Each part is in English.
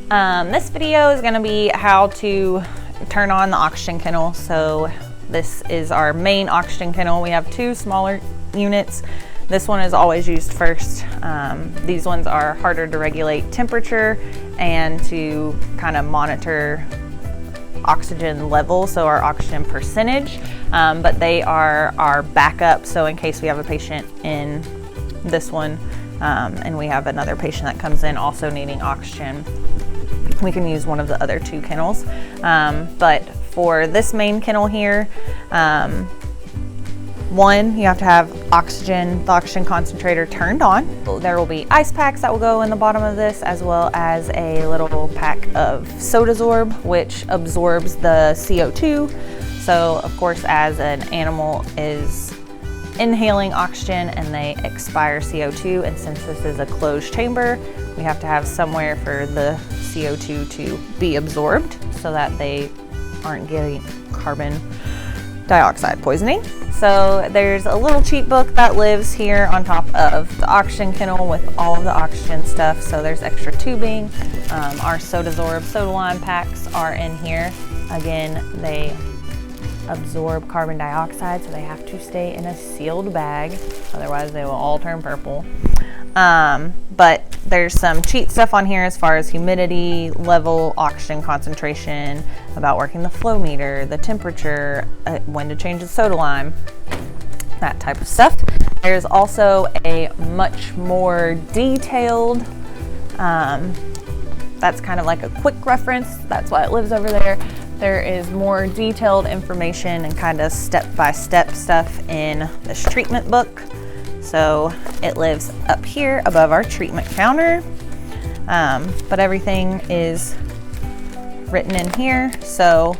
This video is going to be how to turn on the oxygen kennel. So this is our main oxygen kennel. We have two smaller units. This one is always used first. These ones are harder to regulate temperature and to kind of monitor oxygen level, so our oxygen percentage, but they are our backup. So in case we have a patient in this one and we have another patient that comes in also needing oxygen, we can use one of the other two kennels. But for this main kennel here, one, you have to have the oxygen concentrator turned on. There will be ice packs that will go in the bottom of this, as well as a little pack of Sodasorb, which absorbs the CO2. So of course, as an animal is inhaling oxygen and they expire CO2, and since this is a closed chamber, we have to have somewhere for the CO2 to be absorbed so that they aren't getting carbon dioxide poisoning. So there's a little cheat book that lives here on top of the oxygen kennel with all of the oxygen stuff. So there's extra tubing. Our Sodasorb soda lime packs are in here. Again, they absorb carbon dioxide, so they have to stay in a sealed bag, otherwise they will all turn purple. But there's some cheat stuff on here as far as humidity level, oxygen concentration, about working the flow meter, the temperature, when to change the soda lime, that type of stuff. There's also a much more detailed, that's kind of like a quick reference, that's why it lives over there. There is more detailed information and kind of step-by-step stuff in this treatment book. So it lives up here above our treatment counter, but everything is written in here. So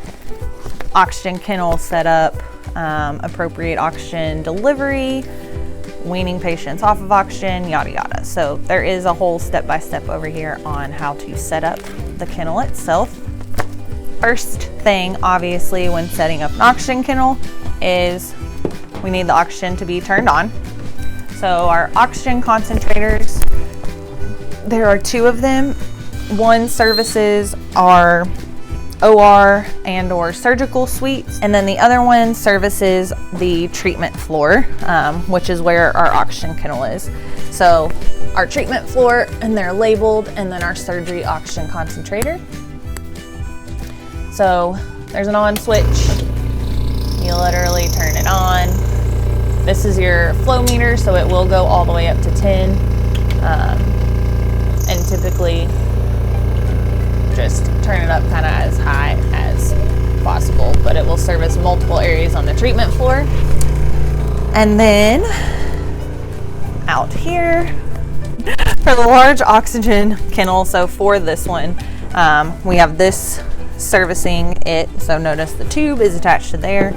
oxygen kennel setup, appropriate oxygen delivery, weaning patients off of oxygen, yada yada. So there is a whole step-by-step over here on how to set up the kennel itself. First thing, obviously, when setting up an oxygen kennel is we need the oxygen to be turned on. So our oxygen concentrators, there are two of them. One services our OR and or surgical suites, and then the other one services the treatment floor, which is where our oxygen kennel is. So our treatment floor, and they're labeled, and then our surgery oxygen concentrator. So there's an on switch, you literally turn it on. This is your flow meter, so it will go all the way up to 10, and typically just turn it up kind of as high as possible, but it will service multiple areas on the treatment floor. And then out here for the large oxygen kennel, so for this one, we have this servicing it, so notice the tube is attached to there.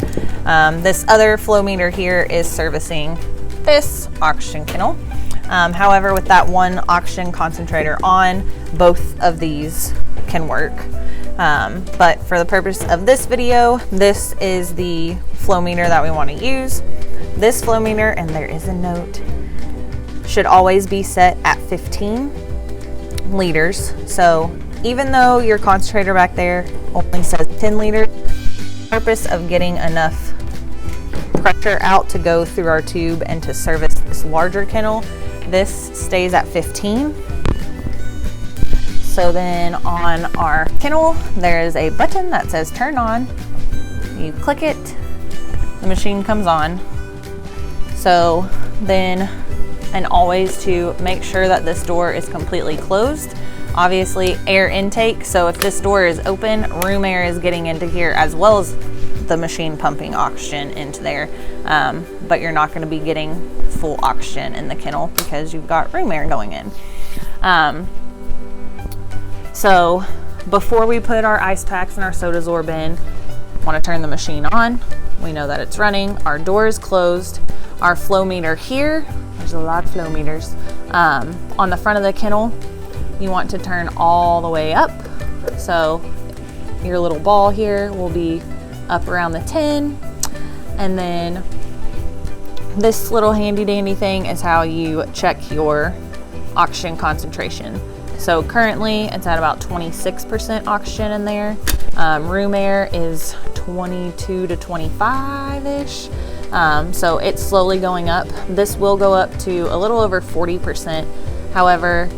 This other flow meter here is servicing this oxygen kennel. However, with that one oxygen concentrator on, both of these can work. But for the purpose of this video, this is the flow meter that we want to use. This flow meter, and there is a note, should always be set at 15 liters. So even though your concentrator back there only says 10 liters, the purpose of getting enough pressure out to go through our tube and to service this larger kennel, this stays at 15. So then on our kennel, there is a button that says turn on. You click it, the machine comes on. So then, and always to make sure that this door is completely closed. Obviously air intake, so if this door is open, room air is getting into here as well as the machine pumping oxygen into there, but you're not going to be getting full oxygen in the kennel because you've got room air going in. So before we put our ice packs and our Sodasorb in, want to turn the machine on. We know that it's running, our door is closed, our flow meter here, there's a lot of flow meters, on the front of the kennel, you want to turn all the way up. So your little ball here will be up around the 10. And then this little handy dandy thing is how you check your oxygen concentration. So currently it's at about 26% oxygen in there. Room air is 22 to 25-ish. So it's slowly going up. This will go up to a little over 40%. However,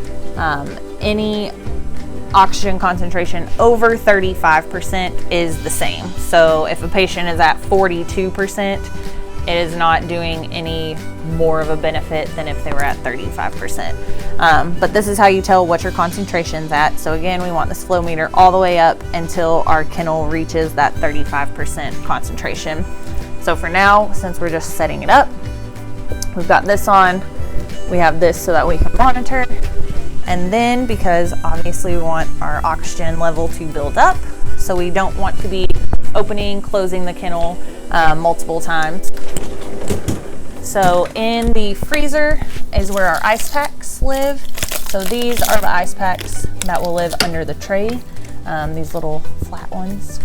any oxygen concentration over 35% is the same. So if a patient is at 42%, it is not doing any more of a benefit than if they were at 35%. But this is how you tell what your concentration's at. So again, we want this flow meter all the way up until our kennel reaches that 35% concentration. So for now, since we're just setting it up, we've got this on. We have this so that we can monitor. And then, because obviously we want our oxygen level to build up, so we don't want to be opening, closing the kennel multiple times. So in the freezer is where our ice packs live. So these are the ice packs that will live under the tray, these little flat ones.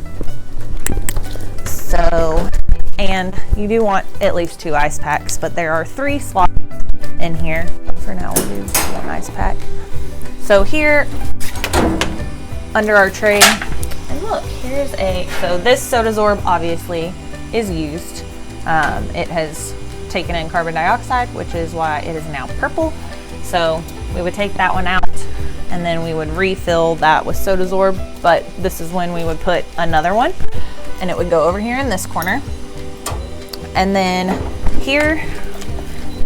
So, and you do want at least 2 ice packs, but there are 3 slots in here. For now, we'll do 1 ice pack. So here, under our tray, and look, here's so this SodaZorb obviously is used. It has taken in carbon dioxide, which is why it is now purple. So we would take that one out and then we would refill that with SodaZorb, but this is when we would put another one and it would go over here in this corner. And then here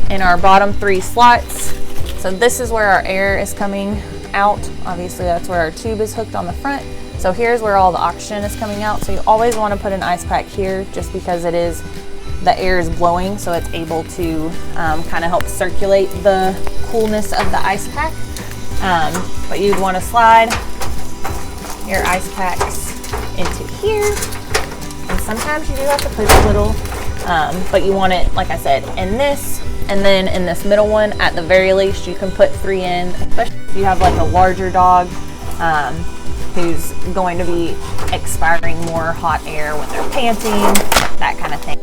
in our bottom 3 slots, so this is where our air is coming out. Obviously that's where our tube is hooked on the front. So here's where all the oxygen is coming out. So you always want to put an ice pack here just because the air is blowing, so it's able to kind of help circulate the coolness of the ice pack. But you'd want to slide your ice packs into here. And sometimes you do have to put a little, but you want it, like I said, in this. And then in this middle one, at the very least, you can put 3 in, especially if you have like a larger dog who's going to be expiring more hot air when they're panting, that kind of thing.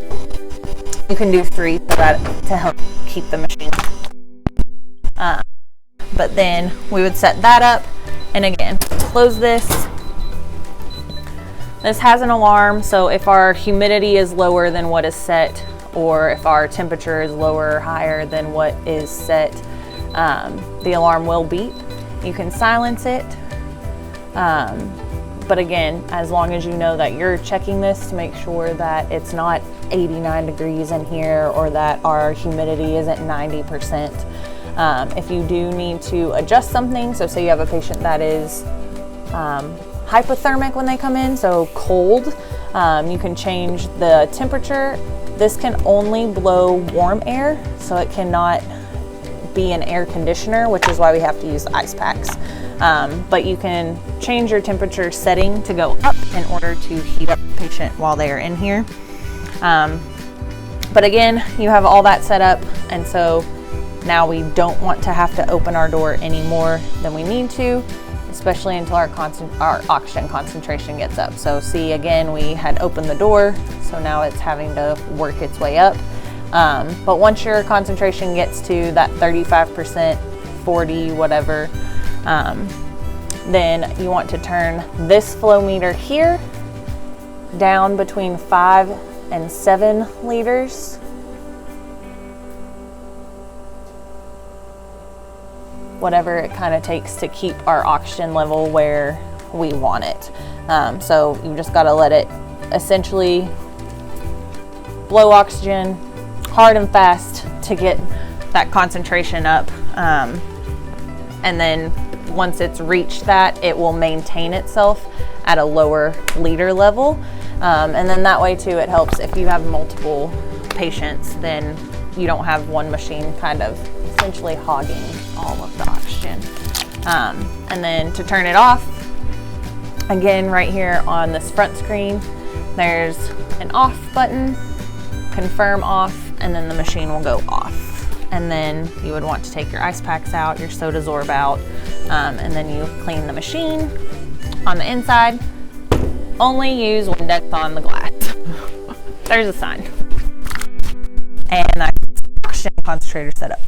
You can do 3 so that to help keep the machine. But then we would set that up, and again, close this. This has an alarm, so if our humidity is lower than what is set, or if our temperature is lower or higher than what is set, the alarm will beep. You can silence it, but again, as long as you know that you're checking this to make sure that it's not 89 degrees in here or that our humidity isn't 90%. If you do need to adjust something, so say you have a patient that is hypothermic when they come in, so cold, you can change the temperature. This can only blow warm air, so it cannot be an air conditioner, which is why we have to use the ice packs. But you can change your temperature setting to go up in order to heat up the patient while they are in here. But again, you have all that set up, and so now we don't want to have to open our door any more than we need to, especially until our oxygen concentration gets up. So see, again, we had opened the door, so now it's having to work its way up. But once your concentration gets to that 35%, 40, whatever, then you want to turn this flow meter here down between 5 and 7 liters. Whatever it kind of takes to keep our oxygen level where we want it. So you just got to let it essentially blow oxygen hard and fast to get that concentration up. And then once it's reached that, it will maintain itself at a lower liter level. And then that way too, it helps if you have multiple patients, then you don't have one machine kind of essentially hogging all of the oxygen. And then to turn it off, again, right here on this front screen, there's an off button, confirm off, and then the machine will go off. And then you would want to take your ice packs out, your SodaZorb out, and then you clean the machine. On the inside, only use Windex on the glass. There's a sign. And that's oxygen concentrator setup.